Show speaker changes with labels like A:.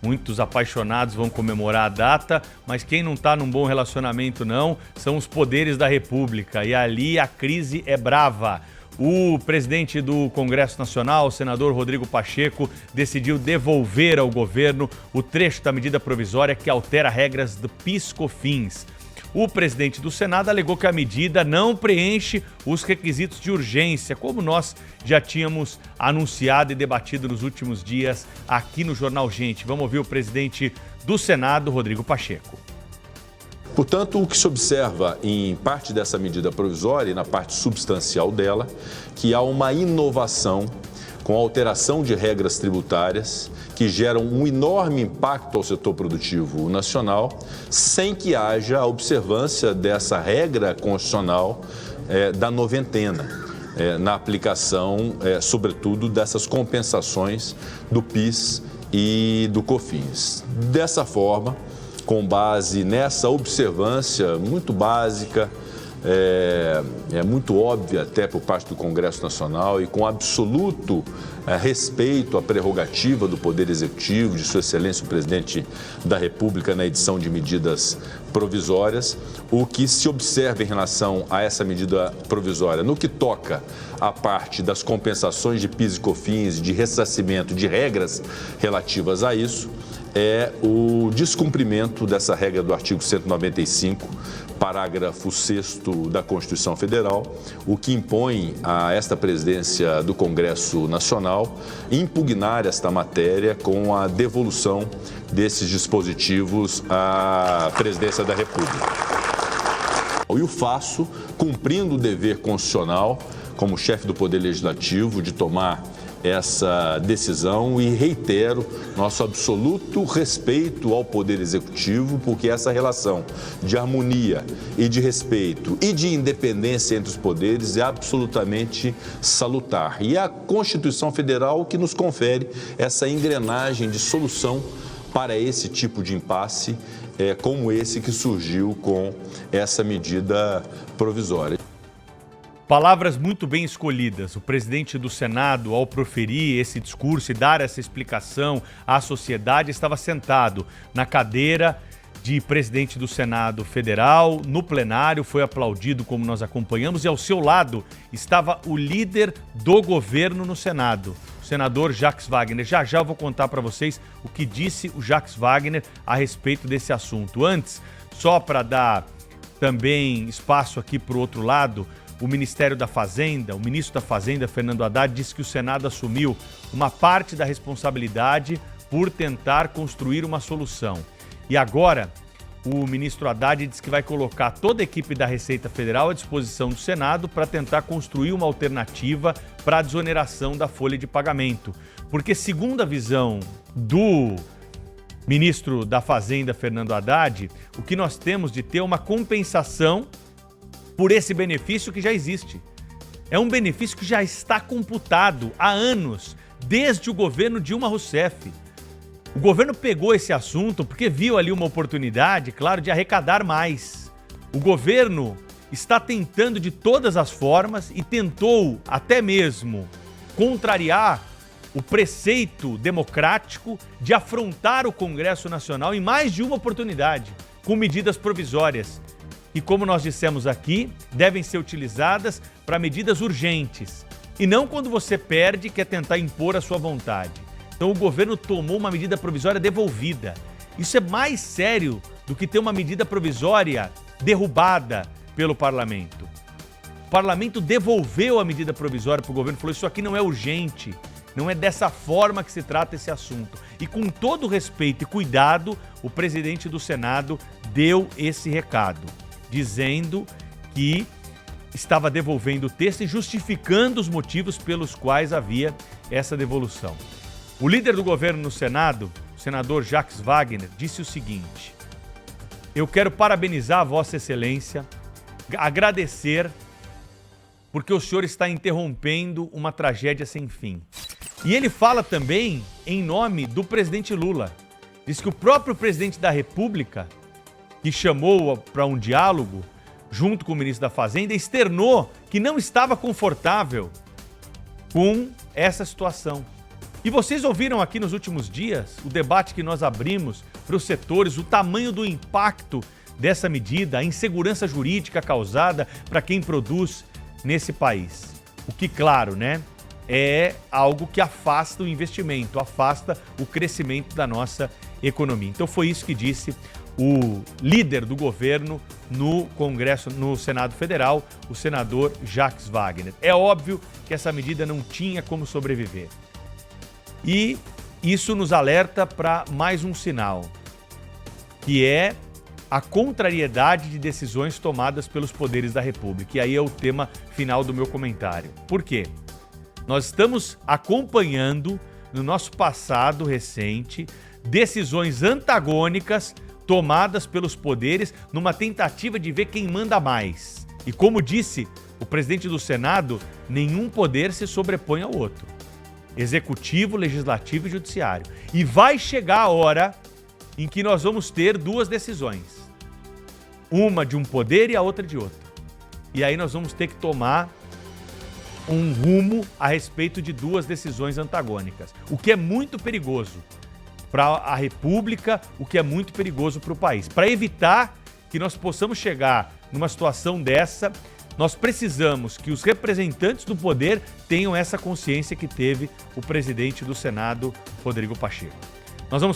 A: Muitos apaixonados vão comemorar a data, mas quem não está num bom relacionamento não são os poderes da República. E ali a crise é brava. O presidente do Congresso Nacional, o senador Rodrigo Pacheco, decidiu devolver ao governo o trecho da medida provisória que altera regras do PIS/COFINS. O presidente do Senado alegou que a medida não preenche os requisitos de urgência, como nós já tínhamos anunciado e debatido nos últimos dias aqui no Jornal Gente. Vamos ouvir o presidente do Senado, Rodrigo Pacheco.
B: Portanto, o que se observa em parte dessa medida provisória e na parte substancial dela, que há uma inovação com a alteração de regras tributárias que geram um enorme impacto ao setor produtivo nacional, sem que haja a observância dessa regra constitucional da noventena, na aplicação, sobretudo, dessas compensações do PIS e do COFINS. Dessa forma, com base nessa observância muito básica, muito óbvia até por parte do Congresso Nacional e com absoluto respeito à prerrogativa do Poder Executivo, de Sua Excelência o Presidente da República na edição de medidas provisórias, o que se observa em relação a essa medida provisória, no que toca à parte das compensações de PIS e COFINS, de ressarcimento de regras relativas a isso, é o descumprimento dessa regra do artigo 195, parágrafo 6º da Constituição Federal, o que impõe a esta presidência do Congresso Nacional impugnar esta matéria com a devolução desses dispositivos à presidência da República. E o faço cumprindo o dever constitucional como chefe do Poder Legislativo de tomar essa decisão e reitero nosso absoluto respeito ao Poder Executivo, porque essa relação de harmonia e de respeito e de independência entre os poderes é absolutamente salutar. E é a Constituição Federal que nos confere essa engrenagem de solução para esse tipo de impasse, como esse que surgiu com essa medida provisória.
A: Palavras muito bem escolhidas. O presidente do Senado, ao proferir esse discurso e dar essa explicação à sociedade, estava sentado na cadeira de presidente do Senado Federal, no plenário, foi aplaudido como nós acompanhamos, e ao seu lado estava o líder do governo no Senado, o senador Jacques Wagner. Já já eu vou contar para vocês o que disse o Jacques Wagner a respeito desse assunto. Antes, só para dar também espaço aqui para o outro lado, o Ministério da Fazenda, o ministro da Fazenda, Fernando Haddad, disse que o Senado assumiu uma parte da responsabilidade por tentar construir uma solução. E agora, o ministro Haddad diz que vai colocar toda a equipe da Receita Federal à disposição do Senado para tentar construir uma alternativa para a desoneração da folha de pagamento. Porque, segundo a visão do ministro da Fazenda, Fernando Haddad, o que nós temos de ter é uma compensação por esse benefício que já existe. É um benefício que já está computado há anos, desde o governo Dilma Rousseff. O governo pegou esse assunto porque viu ali uma oportunidade, claro, de arrecadar mais. O governo está tentando de todas as formas e tentou até mesmo contrariar o preceito democrático de afrontar o Congresso Nacional em mais de uma oportunidade, com medidas provisórias. E como nós dissemos aqui, devem ser utilizadas para medidas urgentes. E não quando você perde e quer tentar impor a sua vontade. Então o governo tomou uma medida provisória devolvida. Isso é mais sério do que ter uma medida provisória derrubada pelo parlamento. O parlamento devolveu a medida provisória para o governo, falou: isso aqui não é urgente, não é dessa forma que se trata esse assunto. E com todo respeito e cuidado, o presidente do Senado deu esse recado, dizendo que estava devolvendo o texto e justificando os motivos pelos quais havia essa devolução. O líder do governo no Senado, o senador Jacques Wagner, disse o seguinte: eu quero parabenizar a Vossa Excelência, agradecer, porque o senhor está interrompendo uma tragédia sem fim. E ele fala também em nome do presidente Lula. Diz que o próprio presidente da República, que chamou para um diálogo junto com o ministro da Fazenda, externou que não estava confortável com essa situação. E vocês ouviram aqui nos últimos dias o debate que nós abrimos para os setores, o tamanho do impacto dessa medida, a insegurança jurídica causada para quem produz nesse país. O que, claro, né, é algo que afasta o investimento, afasta o crescimento da nossa economia. Então foi isso que disse o líder do governo no Congresso, no Senado Federal, o senador Jacques Wagner. É óbvio que essa medida não tinha como sobreviver. E isso nos alerta para mais um sinal, que é a contrariedade de decisões tomadas pelos poderes da República. E aí é o tema final do meu comentário. Por quê? Nós estamos acompanhando, no nosso passado recente, decisões antagônicas tomadas pelos poderes numa tentativa de ver quem manda mais. E como disse o presidente do Senado, nenhum poder se sobrepõe ao outro. Executivo, Legislativo e Judiciário. E vai chegar a hora em que nós vamos ter duas decisões. Uma de um poder e a outra de outro. E aí nós vamos ter que tomar um rumo a respeito de duas decisões antagônicas. O que é muito perigoso para a República, o que é muito perigoso para o país. Para evitar que nós possamos chegar numa situação dessa, nós precisamos que os representantes do poder tenham essa consciência que teve o presidente do Senado, Rodrigo Pacheco. Nós vamos